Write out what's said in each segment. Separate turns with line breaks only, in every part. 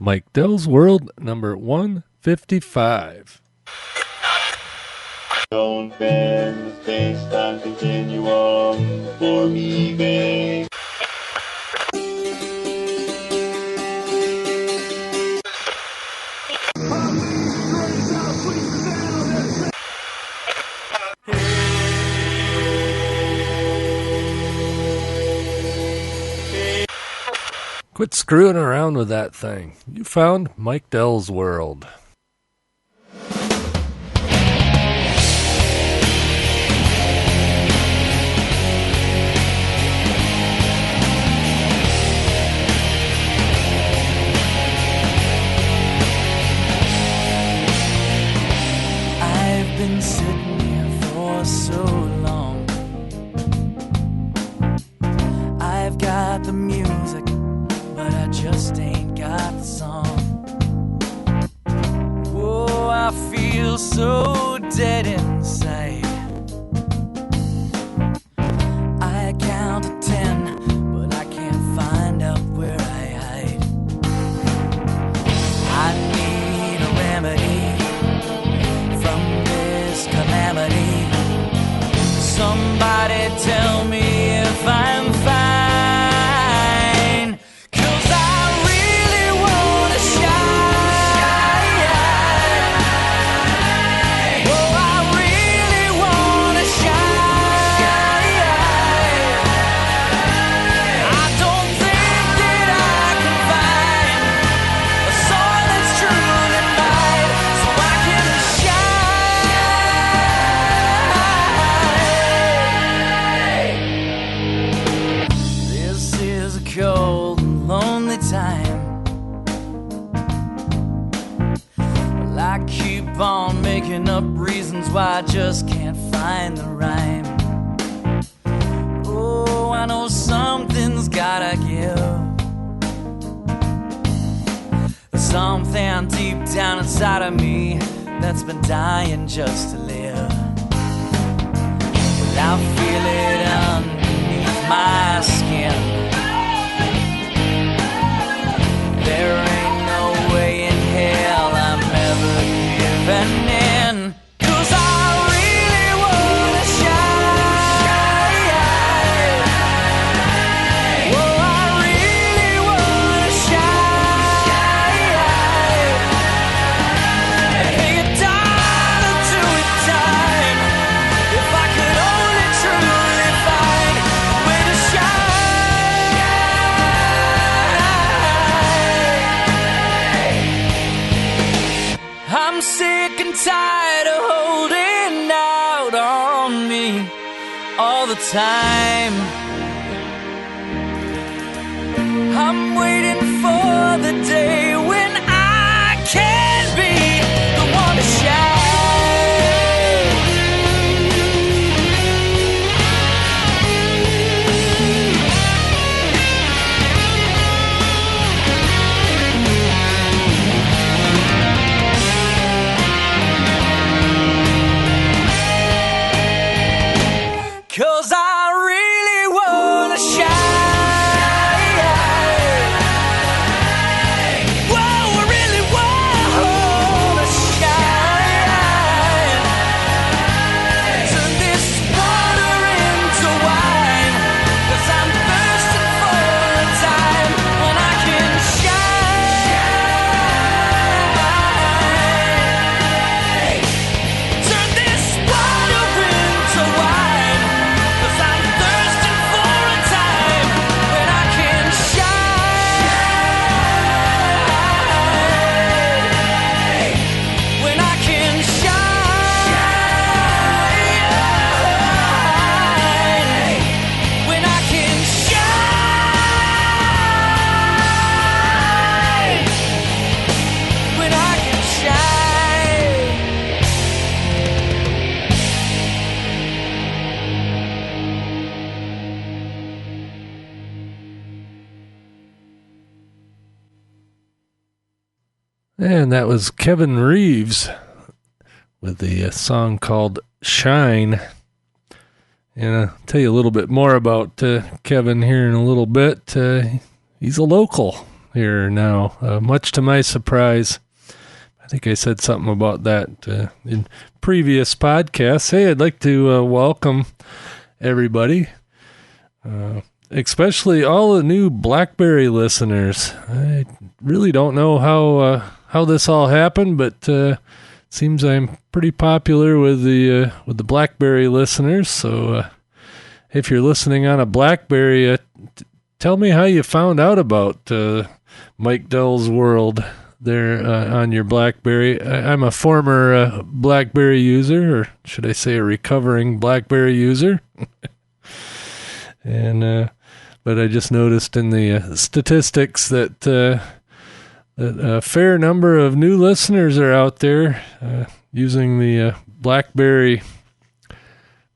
Mike Dell's World, number 155.
Don't bend the space-time continuum for me, babe.
Quit screwing around with that thing. You found Mike Dell's World.
I've been sitting here for so long. I've got the music, but I just ain't got the song. Whoa, I feel so dead inside. I count to 10, but I can't find out where I hide. I need a remedy from this calamity. Somebody tell me if I'm fine. On making up reasons why I just can't find the rhyme. Oh, I know something's gotta give. Something deep down inside of me that's been dying just to live. Well, I feel it underneath my skin. There ain't no way in hell I'm ever giving in, 'cause I really wanna shine. Oh, I really wanna shine. Pay $1 to a dime if I could only truly find a way to shine. I'm sick and tired of holding out on me all the time. I'm waiting for the day when I can be the one to shine. Cause I really wanna shine. Whoa, I really wanna shine. Turn this water into wine, 'cause I'm thirsting for a time when I can shine. Turn this water into wine, 'cause I'm thirsting for a time when I can shine. When I can shine. When I can shine. When I can shine.
And that was Kevin Reeves with the song called Shine. And I'll tell you a little bit more about Kevin here in a little bit. He's a local here now, much to my surprise. I think I said something about that in previous podcasts. Hey, I'd like to welcome everybody, especially all the new BlackBerry listeners. I really don't know how this all happened, but seems I'm pretty popular with the BlackBerry listeners. So if you're listening on a BlackBerry, tell me how you found out about Mike Dell's World there on your BlackBerry. I'm a former BlackBerry user, or should I say a recovering BlackBerry user. And but I just noticed in the statistics that a fair number of new listeners are out there using the BlackBerry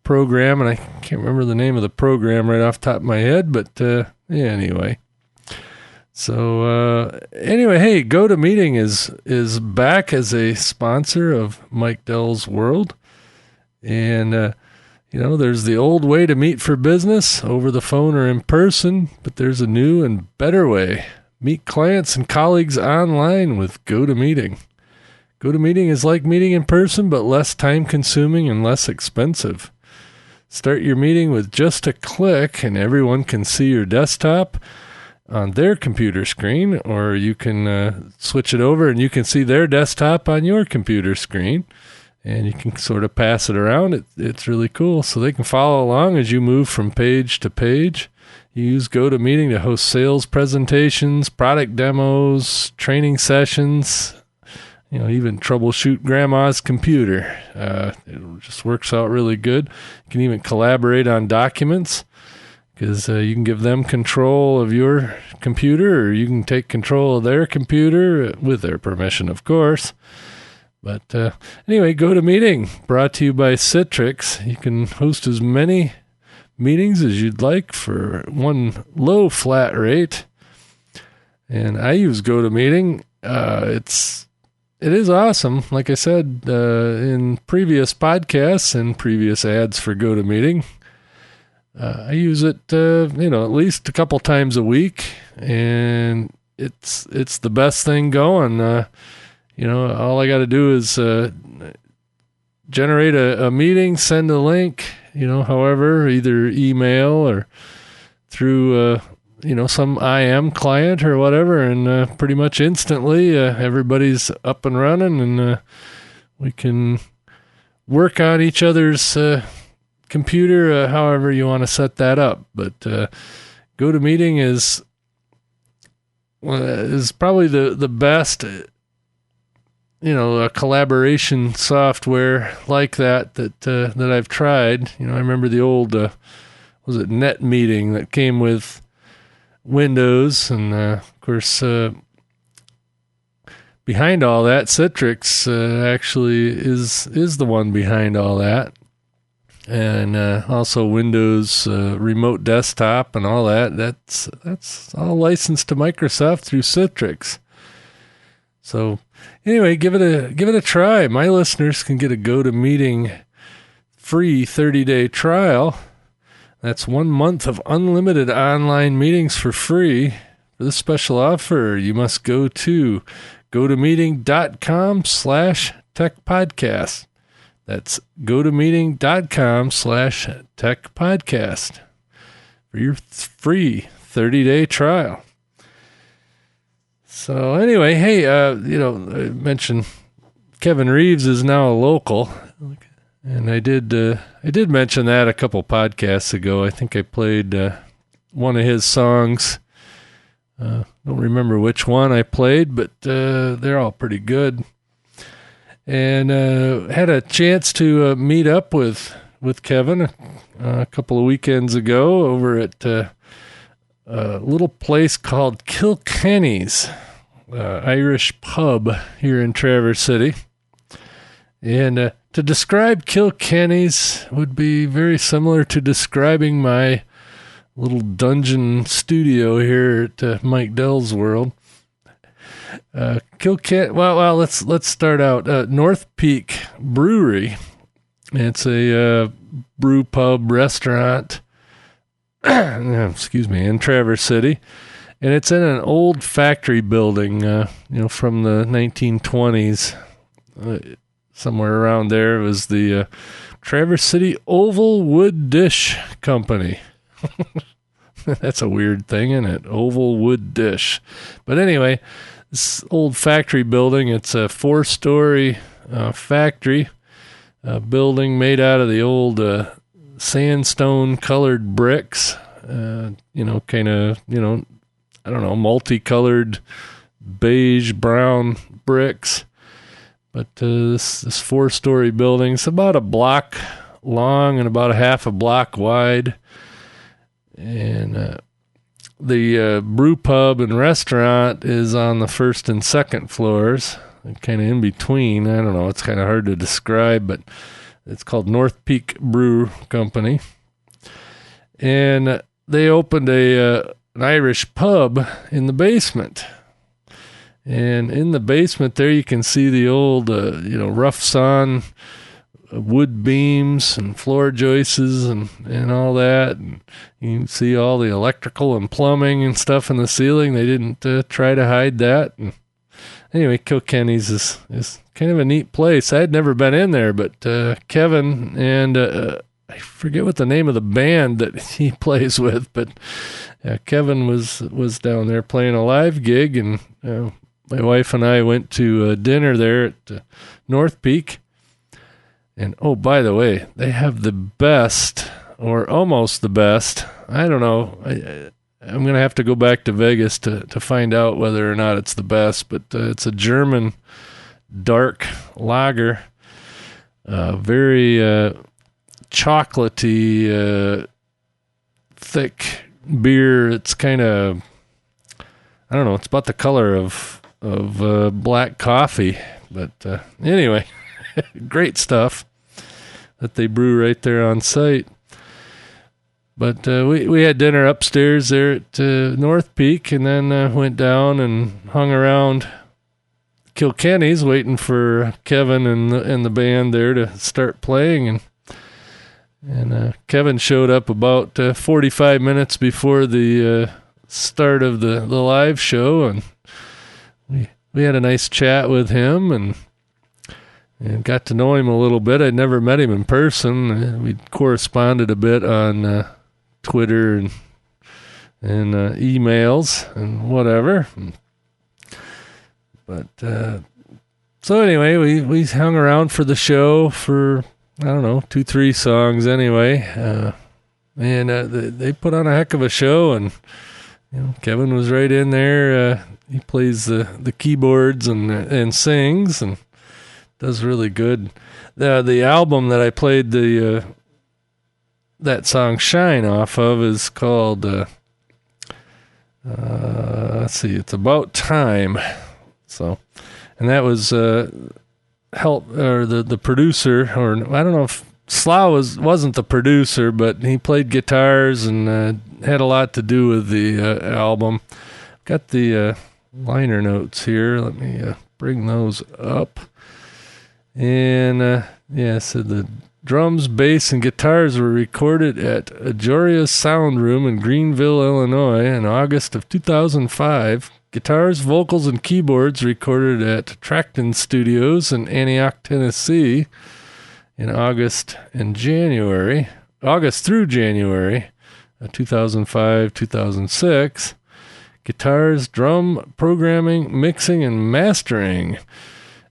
program, and I can't remember the name of the program right off the top of my head, but yeah, anyway. So anyway, hey, GoToMeeting is back as a sponsor of Mike Dell's World, and there's the old way to meet for business, over the phone or in person, but there's a new and better way. Meet clients and colleagues online with GoToMeeting. GoToMeeting is like meeting in person, but less time-consuming and less expensive. Start your meeting with just a click, and everyone can see your desktop on their computer screen, or you can switch it over and you can see their desktop on your computer screen, and you can sort of pass it around. It's really cool. So they can follow along as you move from page to page. You use GoToMeeting to host sales presentations, product demos, training sessions, even troubleshoot grandma's computer. It just works out really good. You can even collaborate on documents, because you can give them control of your computer, or you can take control of their computer with their permission, of course. But anyway, GoToMeeting, brought to you by Citrix. You can host as many meetings as you'd like for one low flat rate. And I use GoToMeeting. It is awesome. Like I said in previous podcasts and previous ads for GoToMeeting, I use it, at least a couple times a week, and it's the best thing going. All I got to do is generate a meeting, send a link, however, either email or through, some IM client or whatever, and pretty much instantly everybody's up and running, and we can work on each other's computer, however you want to set that up. But GoToMeeting is probably the best, a collaboration software like that I've tried. I remember the old was it NetMeeting that came with Windows, and of course behind all that, Citrix actually is the one behind all that. And also Windows Remote Desktop and all that. That's all licensed to Microsoft through Citrix. So anyway, give it a try. My listeners can get a GoToMeeting free 30-day trial. That's 1 month of unlimited online meetings for free. For this special offer, you must go to gotomeeting.com/techpodcast. That's gotomeeting.com/techpodcast for your free 30-day trial. So anyway, hey, I mentioned Kevin Reeves is now a local, and I did mention that a couple podcasts ago. I think I played one of his songs. Don't remember which one I played, but they're all pretty good. And had a chance to meet up with Kevin a couple of weekends ago over at a little place called Kilkenny's, Irish pub here in Traverse City. And to describe Kilkenny's would be very similar to describing my little dungeon studio here at Mike Dell's World. Well, let's start out. North Peak Brewery. It's a brew pub restaurant. In Traverse City, And it's in an old factory building, from the 1920s. Somewhere around there. It was the Traverse City Oval Wood Dish Company. That's a weird thing, isn't it? Oval Wood Dish. But anyway, this old factory building, it's a 4-story factory building made out of the old sandstone-colored bricks. Multicolored beige-brown bricks. But this 4-story building, it's about a block long and about a half a block wide. And the brew pub and restaurant is on the first and second floors, kind of in between. I don't know, it's kind of hard to describe, but it's called North Peak Brew Company. And they opened an Irish pub in the basement. And in the basement there, you can see the old, rough sawn wood beams and floor joists and all that. And you can see all the electrical and plumbing and stuff in the ceiling. They didn't try to hide that. And anyway, Kilkenny's is kind of a neat place. I had never been in there, but Kevin and I forget what the name of the band that he plays with, but Kevin was down there playing a live gig, and my wife and I went to dinner there at North Peak. And, oh, by the way, they have the best, or almost the best. I don't know. I'm going to have to go back to Vegas to find out whether or not it's the best. But it's a German dark lager. Very chocolatey, thick beer. It's kind of, I don't know, it's about the color of black coffee. But anyway, great stuff that they brew right there on site. But we had dinner upstairs there at North Peak, and then went down and hung around Kilkenny's waiting for Kevin and the band there to start playing. And Kevin showed up about 45 minutes before the start of the live show, and we had a nice chat with him and got to know him a little bit. I'd never met him in person. We corresponded a bit on Twitter and emails and whatever. But so anyway, we hung around for the show for, I don't know, 2-3 songs anyway. And they put on a heck of a show, and Kevin was right in there. He plays the keyboards and sings and does really good. The album that I played that song "Shine" off of is called let's see, it's About Time. So, and that was the producer, or I don't know if Slough wasn't the producer, but he played guitars and had a lot to do with the album. Got the liner notes here. Let me bring those up. And so the drums, bass, and guitars were recorded at Ajoria's Sound Room in Greenville, Illinois in August of 2005. Guitars, vocals, and keyboards recorded at Tracton Studios in Antioch, Tennessee in August through January 2005-2006. Guitars, drum, programming, mixing, and mastering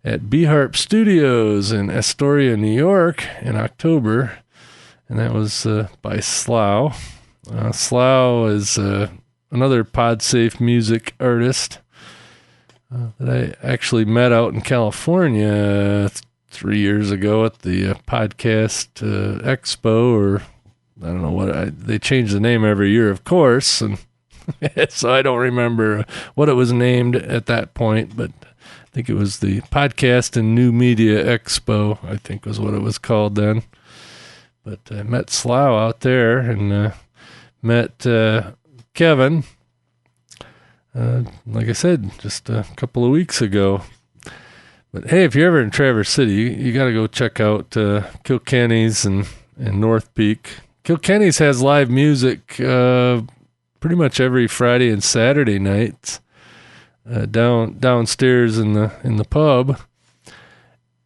at B-Harp Studios in Astoria, New York in October. And that was by Slough. Slough is another Podsafe music artist that I actually met out in California 3 years ago at the Podcast Expo, or I don't know what, they change the name every year, of course, and so I don't remember what it was named at that point, but I think it was the Podcast and New Media Expo, I think was what it was called then. But I met Slough out there, and met Kevin, like I said, just a couple of weeks ago. But hey, if you're ever in Traverse City, you got to go check out Kilkenny's and North Peak. Kilkenny's has live music pretty much every Friday and Saturday nights downstairs in the pub.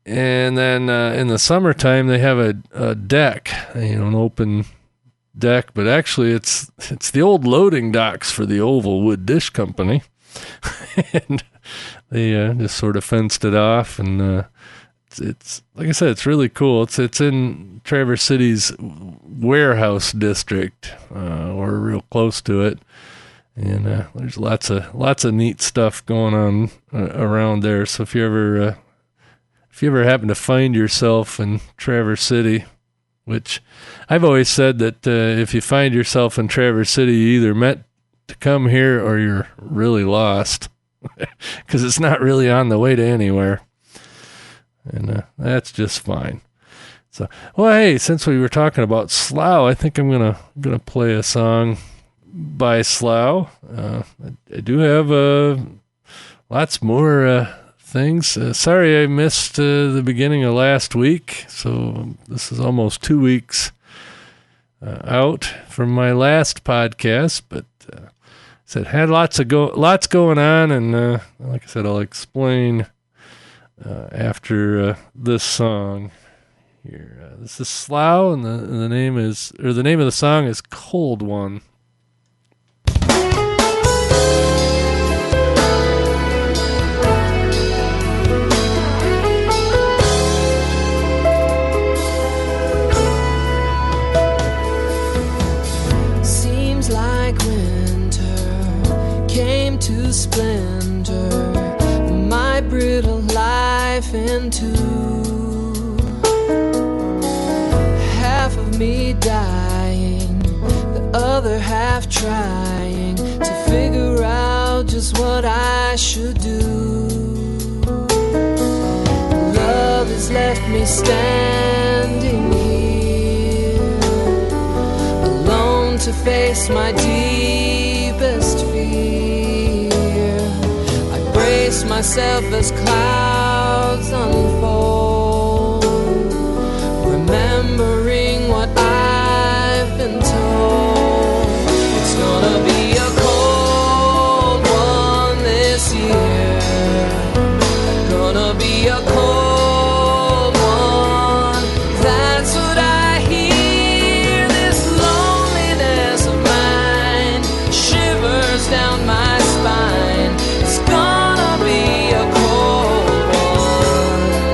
And then in the summertime, they have a deck, an open deck, but actually it's the old loading docks for the Oval Wood Dish Company. And they just sort of fenced it off, and it's like I said, it's really cool. It's in Traverse City's warehouse district, or real close to it, and there's lots of neat stuff going on around there. So if you ever happen to find yourself in Traverse City, which I've always said that if you find yourself in Traverse City, you either meant to come here or you're really lost, because it's not really on the way to anywhere. And that's just fine. So, well, hey, since we were talking about Slough, I think I'm gonna play a song by Slough. I do have lots more things. Sorry I missed the beginning of last week, so this is almost 2 weeks out from my last podcast, but said had lots going on, and like I said, I'll explain after this song here. This is Slough, and the name of the song is Cold One.
To splendor my brittle life into half of me dying, the other half trying to figure out just what I should do. Love has left me standing here alone to face my deepest fear. Brace myself as clouds unfold, remembering what I've been told. It's gonna be a cold one this year, gonna be a cold one, that's what I hear. This loneliness of mine shivers down my spine. It's gonna be a cold one.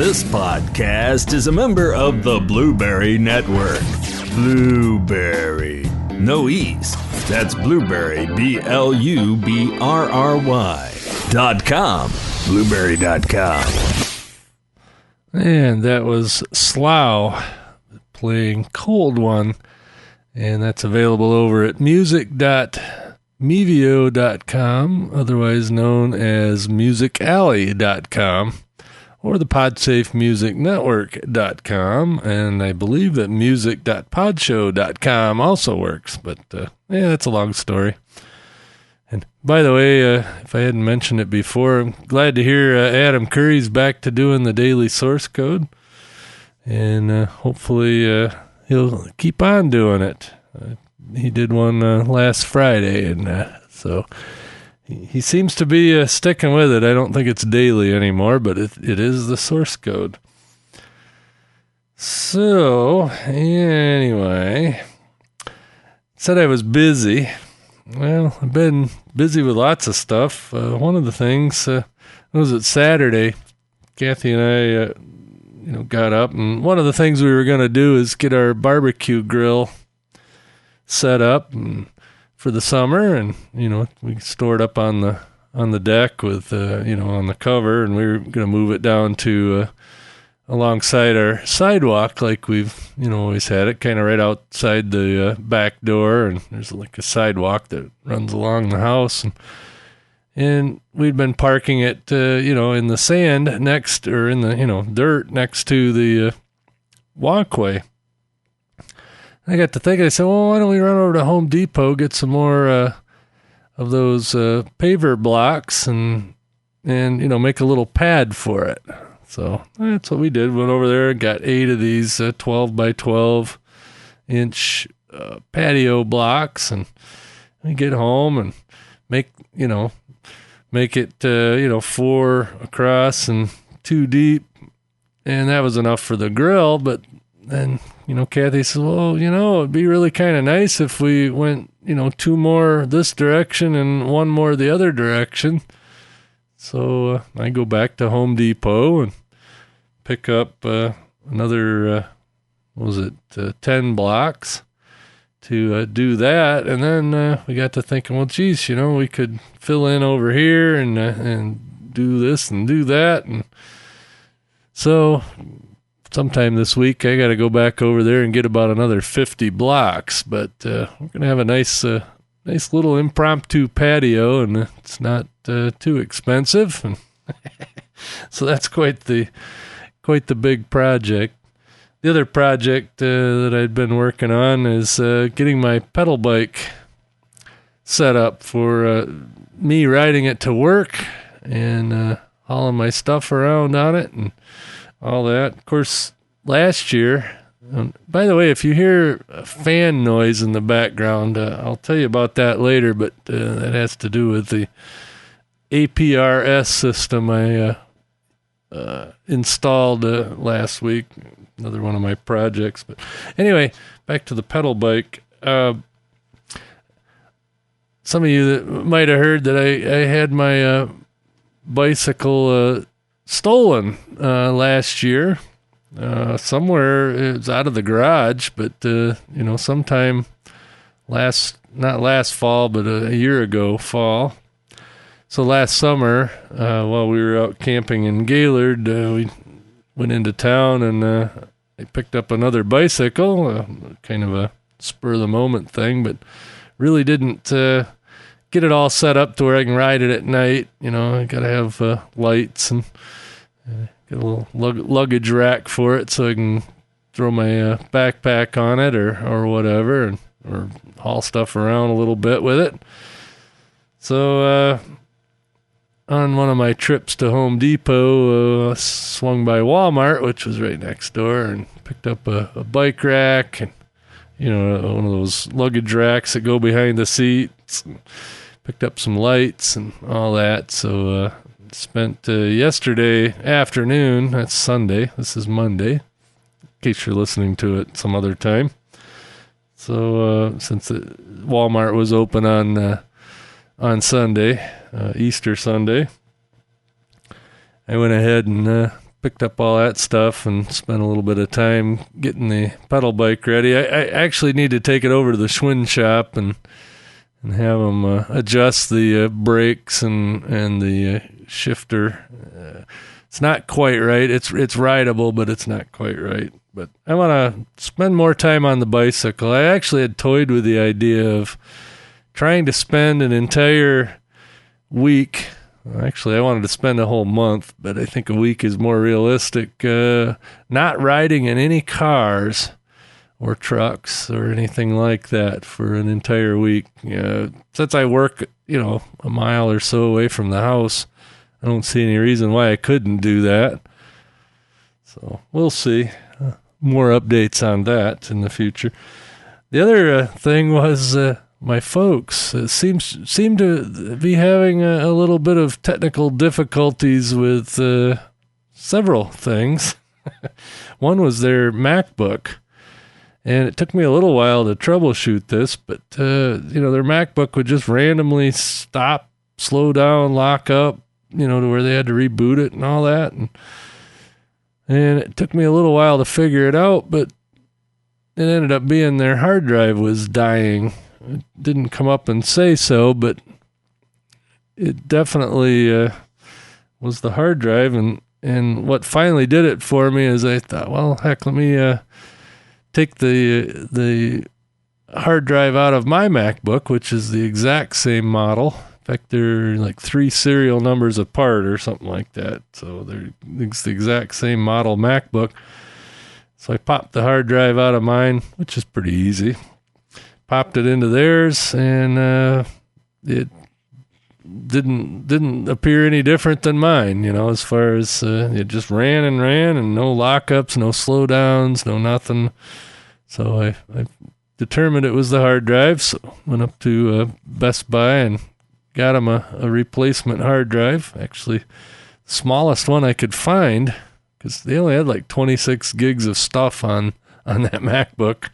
This podcast is a member of the Blueberry Network. Blueberry. No E's. That's Blueberry, BLUBRRY.com. Blueberry.com.
And that was Slough playing Cold One. And that's available over at music.mevio.com, otherwise known as musicalley.com, or the Podsafe Music Network.com. And I believe that music.podshow.com also works. But, that's a long story. And by the way, if I hadn't mentioned it before, I'm glad to hear Adam Curry's back to doing the daily source code. And hopefully he'll keep on doing it. He did one last Friday, and so he seems to be sticking with it. I don't think it's daily anymore, but it is the source code. So, anyway, said I was busy. Well, I've been busy with lots of stuff. One of the things was it Saturday. Kathy and I, got up, and one of the things we were going to do is get our barbecue grill set up for the summer, and we stored up on the deck with on the cover, and we were going to move it down to alongside our sidewalk like we've always had it, kind of right outside the back door, and there's like a sidewalk that runs along the house, and we'd been parking it in the sand next, or in the dirt next to the walkway. I got to thinking, I said, well, why don't we run over to Home Depot, get some more of those paver blocks and make a little pad for it. So that's what we did. Went over there and got 8 of these 12 by 12 inch patio blocks, and we get home and make it 4 across and 2 deep, and that was enough for the grill. But then Kathy said, well, it'd be really kind of nice if we went 2 more this direction and 1 more the other direction. So I go back to Home Depot and pick up another 10 blocks to do that. And then we got to thinking, well, geez, we could fill in over here and do this and do that. And so sometime this week, I got to go back over there and get about another 50 blocks. But we're going to have a nice little impromptu patio, and it's not too expensive. And so that's quite the big project. The other project that I'd been working on is getting my pedal bike set up for me riding it to work and hauling my stuff around on it and all that. Of course, last year, by the way, if you hear a fan noise in the background, I'll tell you about that later, but that has to do with the APRS system I installed last week. Another one of my projects. But anyway, back to the pedal bike. Some of you that might have heard that I had my bicycle stolen last year. Somewhere it was out of the garage, but sometime not last fall, but a year ago fall. So last summer, while we were out camping in Gaylord, we went into town and I picked up another bicycle, kind of a spur of the moment thing, but really didn't get it all set up to where I can ride it at night. I got to have lights and get a little luggage rack for it so I can throw my backpack on it or whatever, or haul stuff around a little bit with it. So on one of my trips to Home Depot, swung by Walmart, which was right next door, and picked up a bike rack and one of those luggage racks that go behind the seats. Picked up some lights and all that. So spent yesterday afternoon, that's Sunday, this is Monday, in case you're listening to it some other time. So since Walmart was open on Sunday, Easter Sunday, I went ahead and picked up all that stuff and spent a little bit of time getting the pedal bike ready. I actually need to take it over to the Schwinn shop and have them adjust the brakes and the shifter. It's not quite right. It's rideable, but it's not quite right. But I want to spend more time on the bicycle. I actually had toyed with the idea of trying to spend an entire week. Actually, I wanted to spend a whole month, but I think a week is more realistic. Not riding in any cars or trucks or anything like that for an entire week. Since I work, a mile or so away from the house, I don't see any reason why I couldn't do that. So we'll see. More updates on that in the future. The other thing was my folks seem to be having a little bit of technical difficulties with several things. One was their MacBook, and it took me a little while to troubleshoot this, but their MacBook would just randomly stop, slow down, lock up, to where they had to reboot it and all that, and it took me a little while to figure it out, but it ended up being their hard drive was dying. It didn't come up and say so, but it definitely was the hard drive. And what finally did it for me is I thought, well, heck, let me take the hard drive out of my MacBook, which is the exact same model. In fact, they're like 3 serial numbers apart or something like that. So it's the exact same model MacBook. So I popped the hard drive out of mine, which is pretty easy. Popped it into theirs, and it didn't appear any different than mine, as far as it just ran and no lockups, no slowdowns, no nothing. So I determined it was the hard drive, so went up to Best Buy and got them a replacement hard drive. Actually, the smallest one I could find, because they only had like 26 gigs of stuff on that MacBook.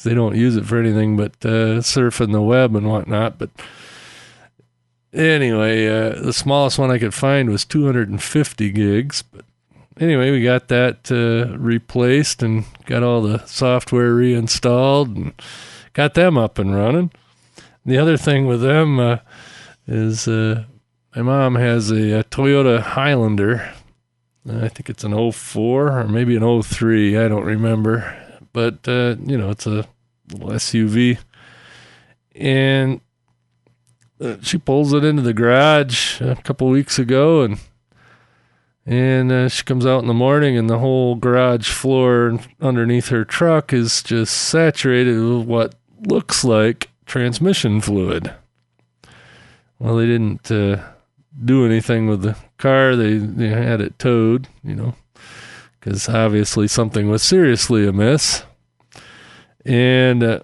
They don't use it for anything but surfing the web and whatnot. But anyway, the smallest one I could find was 250 gigs. But anyway, we got that replaced and got all the software reinstalled and got them up and running. The other thing with them is my mom has a Toyota Highlander. I think it's an 04 or maybe an 03. I don't remember. But, it's a little SUV. And she pulls it into the garage a couple weeks ago. And she comes out in the morning, and the whole garage floor underneath her truck is just saturated with what looks like transmission fluid. Well, they didn't do anything with the car. They had it towed, because obviously something was seriously amiss. And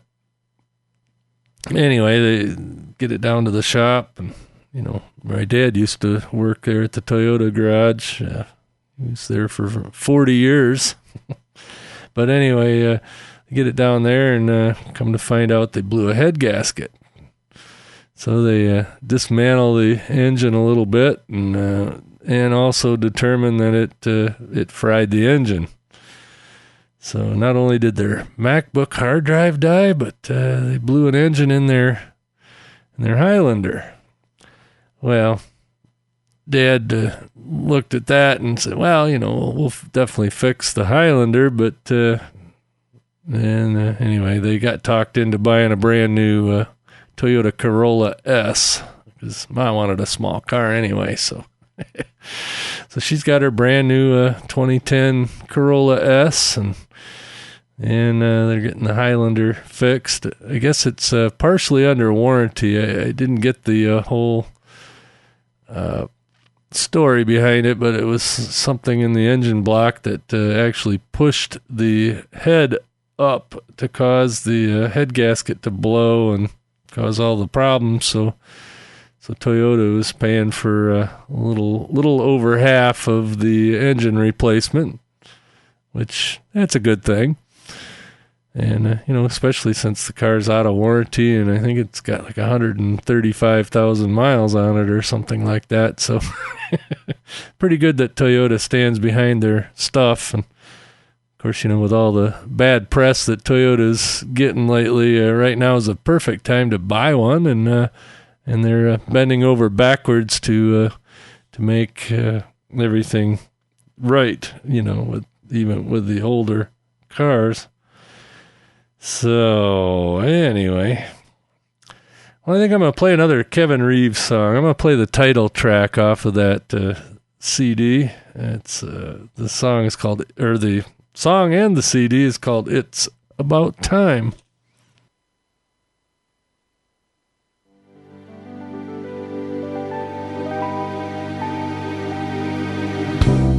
anyway, they get it down to the shop. And, my dad used to work there at the Toyota garage. He was there for 40 years. But anyway, they get it down there and come to find out they blew a head gasket. So they dismantle the engine a little bit and also determine that it fried the engine. So not only did their MacBook hard drive die, but they blew an engine in their Highlander. Well, Dad looked at that and said, well, we'll definitely fix the Highlander, but anyway, they got talked into buying a brand new Toyota Corolla S, because Mom wanted a small car anyway, so she's got her brand new 2010 Corolla S, and they're getting the Highlander fixed. I guess it's partially under warranty. I didn't get the whole story behind it, but it was something in the engine block that actually pushed the head up to cause the head gasket to blow and cause all the problems. So Toyota was paying for a little over half of the engine replacement, which that's a good thing. And, especially since the car's out of warranty, and I think it's got like 135,000 miles on it or something like that. So pretty good that Toyota stands behind their stuff. And of course, with all the bad press that Toyota's getting lately, right now is a perfect time to buy one. And they're bending over backwards to make everything right, even with the older cars. So, anyway, well, I think I'm going to play another Kevin Reeves song. I'm going to play the title track off of that CD. It's the song is called, or the song and the CD is called It's About Time.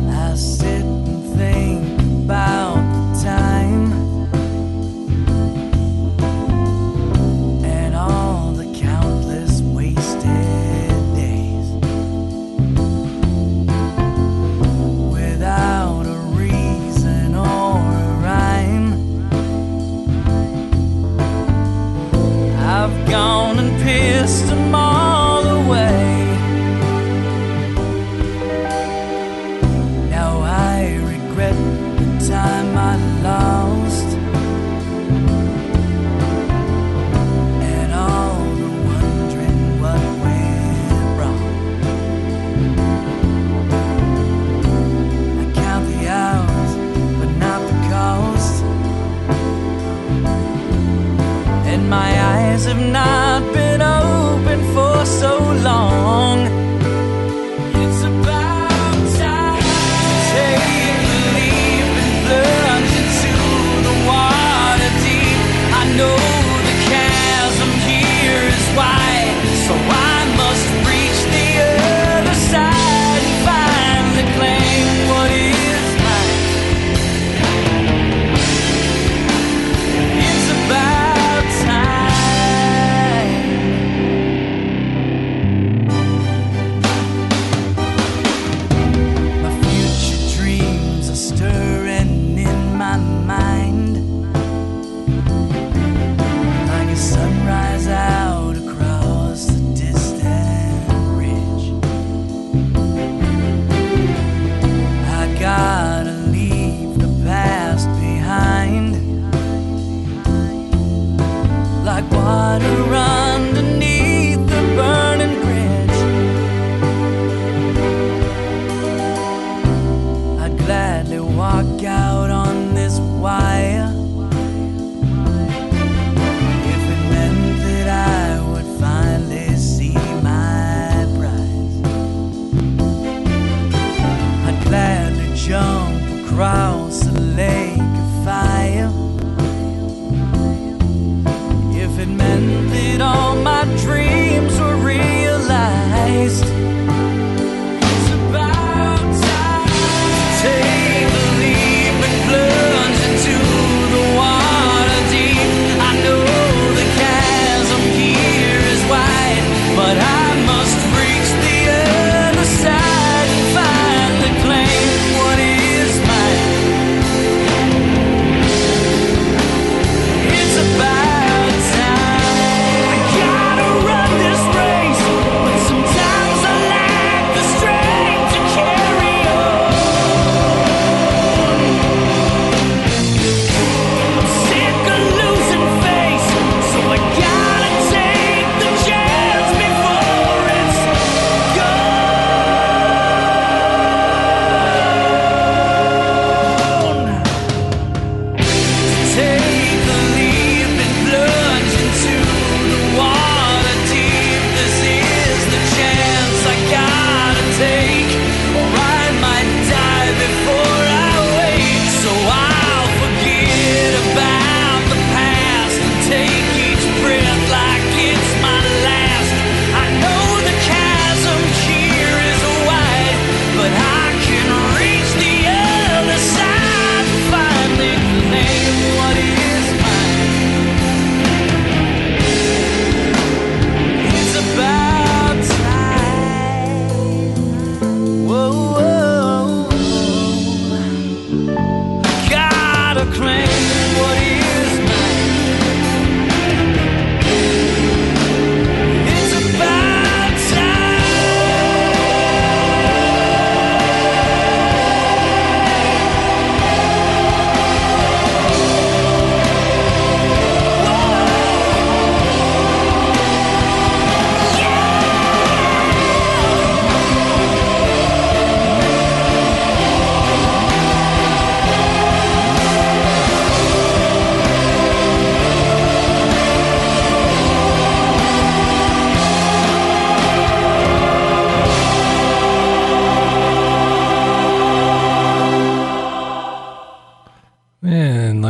I sit and think about the time and all the countless wasted days without a reason or a rhyme. I've gone and pissed them all away. Now I regret the time I lost and all the wondering what went wrong. I count the hours, but not the cost, and my eyes have not been open for so long. It's about time to take the leap and plunge into the water deep. I know the chasm here is wide, so I must reach the other side and finally claim what is mine. It's about time. My future dreams are stirring in my mind like a sunrise out across the distant ridge. I gotta leave the past behind like water underneath the burning bridge. I'd gladly walk out on this wire if it meant that I would finally see my prize. I'd gladly jump across a lake of fire if it meant that all my dreams were realized. It's about time to take the leap and plunge into the water deep. I know the chasm here is wide, but I must reach the other side and finally claim what is mine. It's about time. I gotta run this race, but sometimes I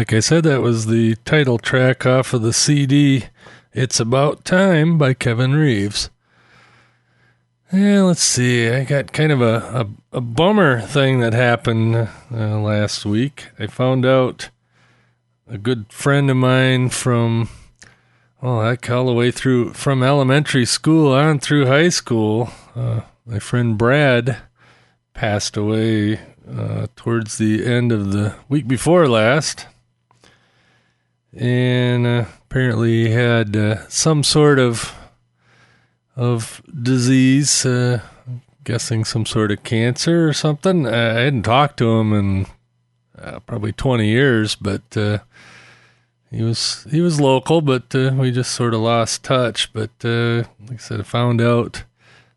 like I said, that was the title track off of the CD It's About Time by Kevin Reeves. Yeah, let's see. I got kind of a bummer thing that happened last week. I found out a good friend of mine from, all the way through, from elementary school on through high school, my friend Brad passed away towards the end of the week before last. And apparently he had some sort of disease, guessing some sort of cancer or something. I hadn't talked to him in probably 20 years, but he was local, but we just sort of lost touch. But like I said, I found out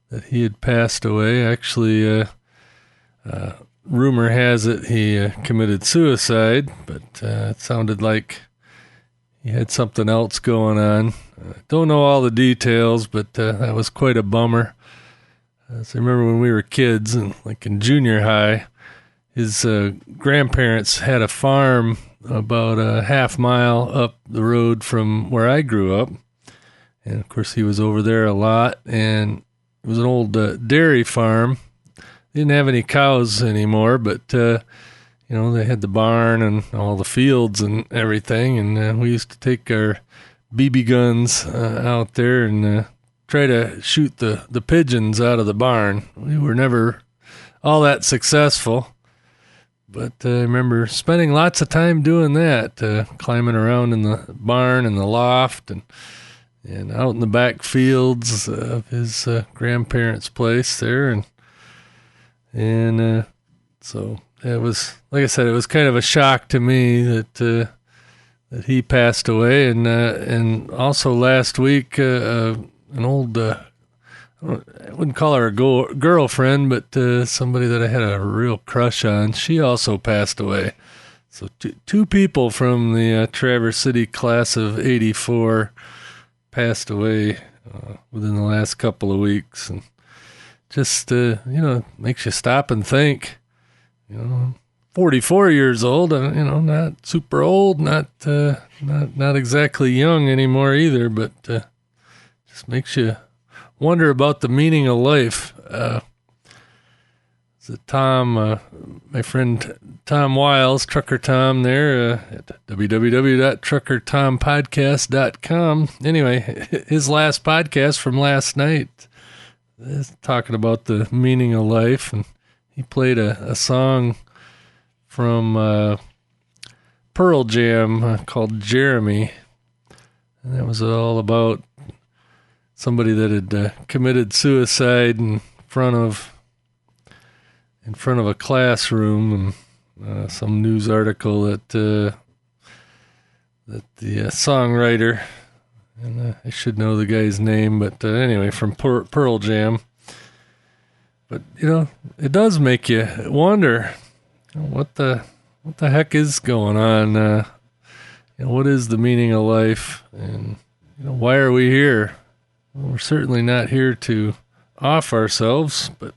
that he had passed away. Actually, rumor has it he committed suicide, but it sounded like he had something else going on. Don't know all the details, but that was quite a bummer. So I remember when we were kids, and like in junior high, his grandparents had a farm about a half mile up the road from where I grew up. And of course, he was over there a lot, and it was an old dairy farm. They didn't have any cows anymore, but they had the barn and all the fields and everything, and we used to take our BB guns out there and try to shoot the pigeons out of the barn. We were never all that successful, but I remember spending lots of time doing that, climbing around in the barn and the loft and out in the back fields of his grandparents' place there, and so it was, like I said, it was kind of a shock to me that he passed away, and also last week an old I wouldn't call her a girlfriend, but somebody that I had a real crush on, she also passed away. So two people from the Traverse City class of '84 passed away within the last couple of weeks, and just makes you stop and think. 44 years old, not super old, not exactly young anymore either, but just makes you wonder about the meaning of life. Tom, my friend Tom Wiles, Trucker Tom there at www.truckertompodcast.com. Anyway, his last podcast from last night is talking about the meaning of life, and he played a song from Pearl Jam called Jeremy, and that was all about somebody that had committed suicide in front of a classroom, and some news article that the songwriter, and I should know the guy's name, but anyway, from Pearl Jam. But it does make you wonder what the heck is going on. What is the meaning of life, and why are we here? Well, we're certainly not here to off ourselves, but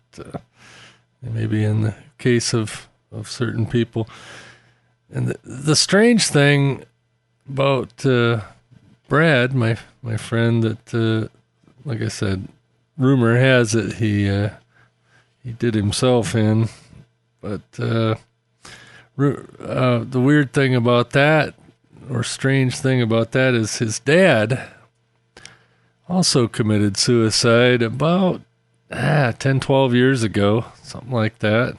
maybe in the case of certain people. And the strange thing about Brad, my friend, that like I said, rumor has it he did himself in, but the weird thing about that, or strange thing about that, is his dad also committed suicide about 10-12 years ago, something like that.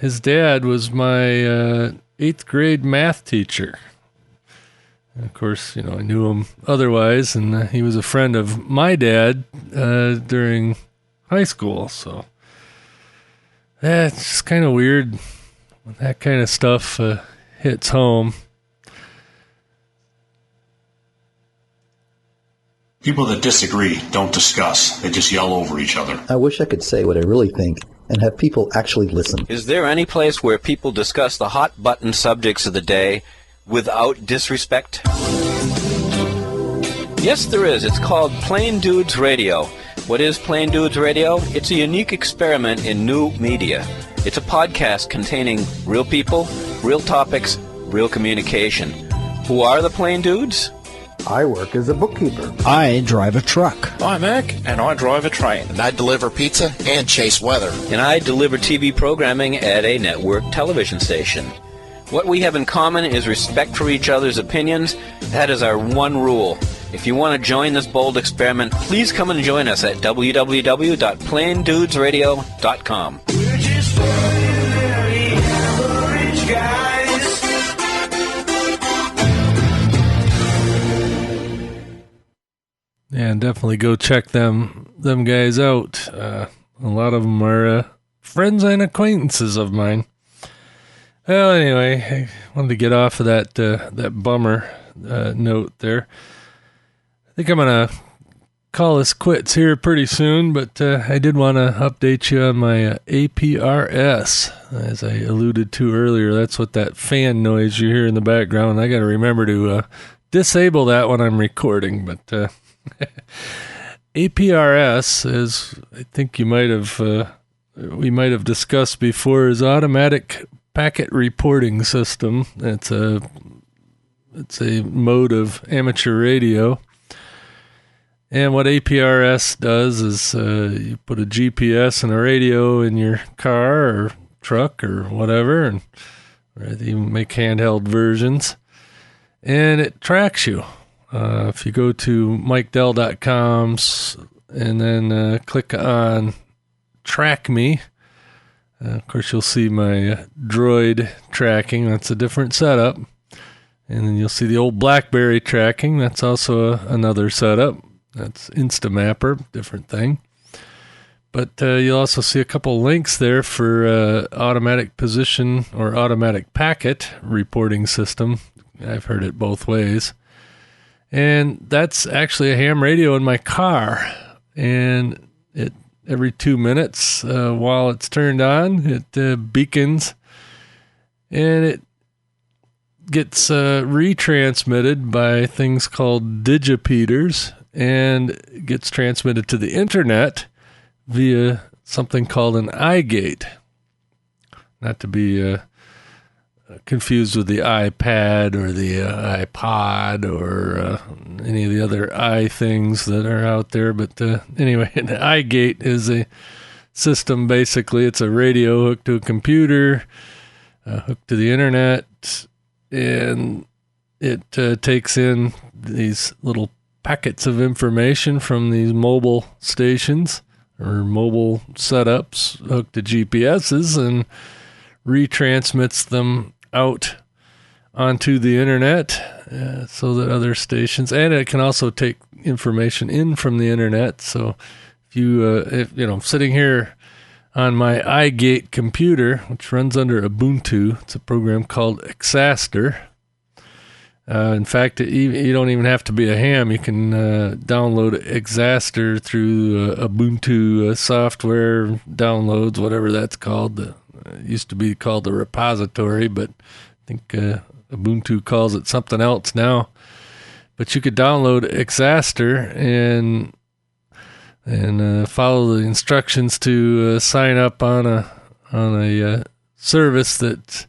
His dad was my 8th grade math teacher. And of course, I knew him otherwise, and he was a friend of my dad during high school. So it's just kind of weird when that kind of stuff hits home.
People that disagree don't discuss. They just yell over each other.
I wish I could say what I really think and have people actually listen.
Is there any place where people discuss the hot-button subjects of the day without disrespect? Yes, there is. It's called Plain Dudes Radio. What is Plain Dudes Radio? It's a unique experiment in new media. It's a podcast containing real people, real topics, real communication. Who are the Plain Dudes?
I work as a bookkeeper.
I drive a truck.
I'm Mac, and I drive a train.
And I deliver pizza and chase weather.
And I deliver TV programming at a network television station. What we have in common is respect for each other's opinions. That is our one rule. If you want to join this bold experiment, please come and join us at www.plaindudesradio.com.
We're just ordinary average guys.
And definitely go check them guys out. A lot of them are friends and acquaintances of mine. Well, anyway, I wanted to get off of that bummer note there. I think I'm going to call this quits here pretty soon, but I did want to update you on my APRS. As I alluded to earlier, that's what that fan noise you hear in the background. I got to remember to disable that when I'm recording, but APRS, as I think we might have discussed before, is automatic packet reporting system. It's a mode of amateur radio. And what APRS does is you put a GPS and a radio in your car or truck or whatever, and they even make handheld versions, and it tracks you. If you go to MikeDell.com and then click on Track Me, of course you'll see my Droid tracking. That's a different setup. And then you'll see the old BlackBerry tracking. That's also another setup. That's Instamapper, different thing. But you'll also see a couple links there for automatic position or automatic packet reporting system. I've heard it both ways. And that's actually a ham radio in my car. And it every 2 minutes while it's turned on, it beacons. And it gets retransmitted by things called digipeaters, and gets transmitted to the internet via something called an iGate. Not to be confused with the iPad or the iPod or any of the other i things that are out there. But anyway, an iGate is a system. Basically, it's a radio hooked to a computer, hooked to the internet, and it takes in these little packets of information from these mobile stations or mobile setups hooked to GPSs and retransmits them out onto the internet so that other stations, and it can also take information in from the internet. So if I'm sitting here on my iGate computer, which runs under Ubuntu, it's a program called Exaster. In fact, you don't even have to be a ham. You can download Exaster through Ubuntu software downloads, whatever that's called. It used to be called the repository, but I think Ubuntu calls it something else now. But you could download Exaster and follow the instructions to sign up on a service that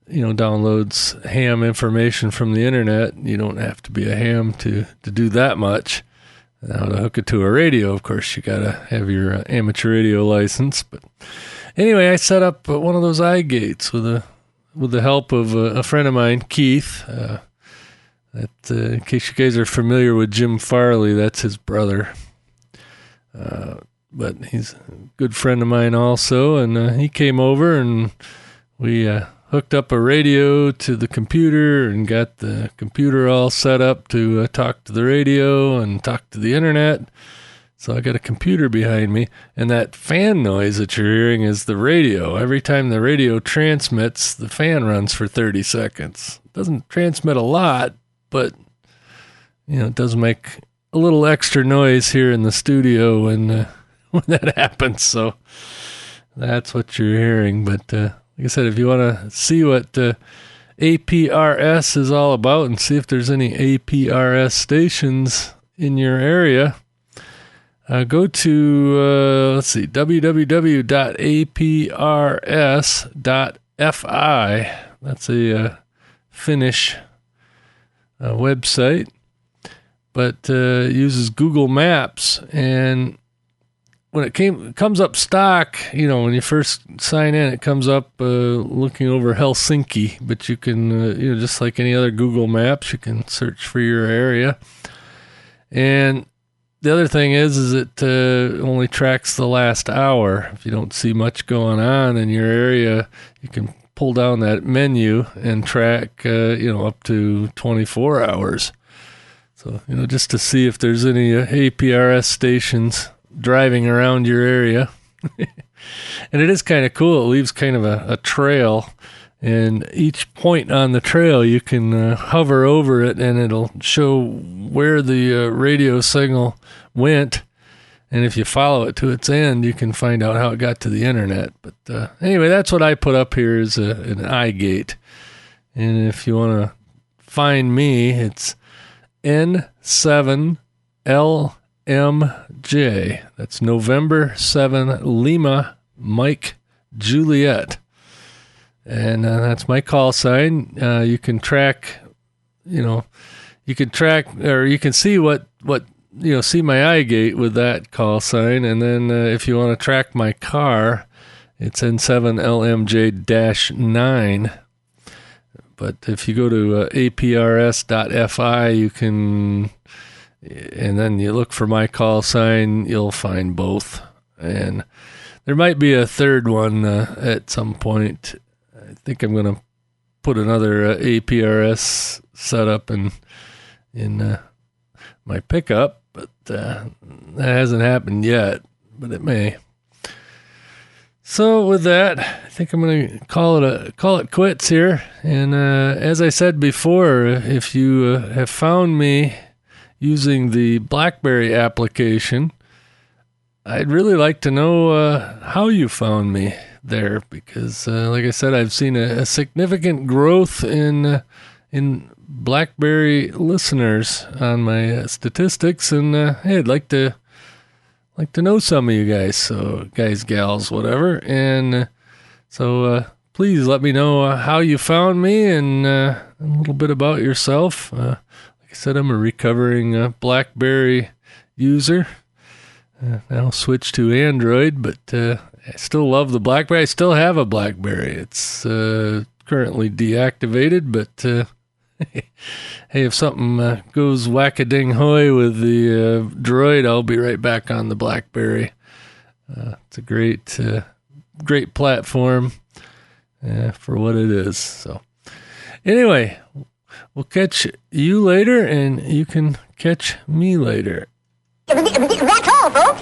downloads ham information from the internet. You don't have to be a ham to do that much. Now, to hook it to a radio, of course, you got to have your amateur radio license. But anyway, I set up one of those iGates with the help of a friend of mine, Keith. In case you guys are familiar with Jim Farley, that's his brother. But he's a good friend of mine also, and he came over and we hooked up a radio to the computer and got the computer all set up to talk to the radio and talk to the internet. So I got a computer behind me, and that fan noise that you're hearing is the radio. Every time the radio transmits, the fan runs for 30 seconds. It doesn't transmit a lot, but it does make a little extra noise here in the studio when that happens. So that's what you're hearing. But like I said, if you want to see what APRS is all about and see if there's any APRS stations in your area, go to, www.aprs.fi. That's a Finnish website, but uses Google Maps. And when it comes up stock, when you first sign in, it comes up looking over Helsinki. But you can, just like any other Google Maps, you can search for your area. And the other thing is it only tracks the last hour. If you don't see much going on in your area, you can pull down that menu and track, up to 24 hours. So, just to see if there's any APRS stations driving around your area. And it is kind of cool. It leaves kind of a trail. And each point on the trail, you can hover over it, and it'll show where the radio signal went. And if you follow it to its end, you can find out how it got to the internet. But anyway, that's what I put up here is an iGate. And if you want to find me, it's N7LMJ. That's November 7 Lima Mike Juliet. And that's my call sign. You can track, or you can see see my iGate with that call sign. And then if you want to track my car, it's N7LMJ-9. But if you go to APRS.fi, you can, and then you look for my call sign, you'll find both. And there might be a third one at some point. I think I'm going to put another APRS setup in my pickup, but that hasn't happened yet, but it may. So with that, I think I'm going to call it quits here. And as I said before, if you have found me using the BlackBerry application, I'd really like to know how you found me there, because like I said, I've seen a significant growth in BlackBerry listeners on my statistics, and hey, I'd like to know some of you guys, so guys, gals, whatever, and so please let me know how you found me and a little bit about yourself. Like I said, I'm a recovering BlackBerry user. Now switch to Android, but I still love the BlackBerry. I still have a BlackBerry. It's currently deactivated, but hey, if something goes whack-a-ding-hoy with the Droid, I'll be right back on the BlackBerry. It's a great platform for what it is. So anyway, we'll catch you later, and you can catch me later.
That's all, folks.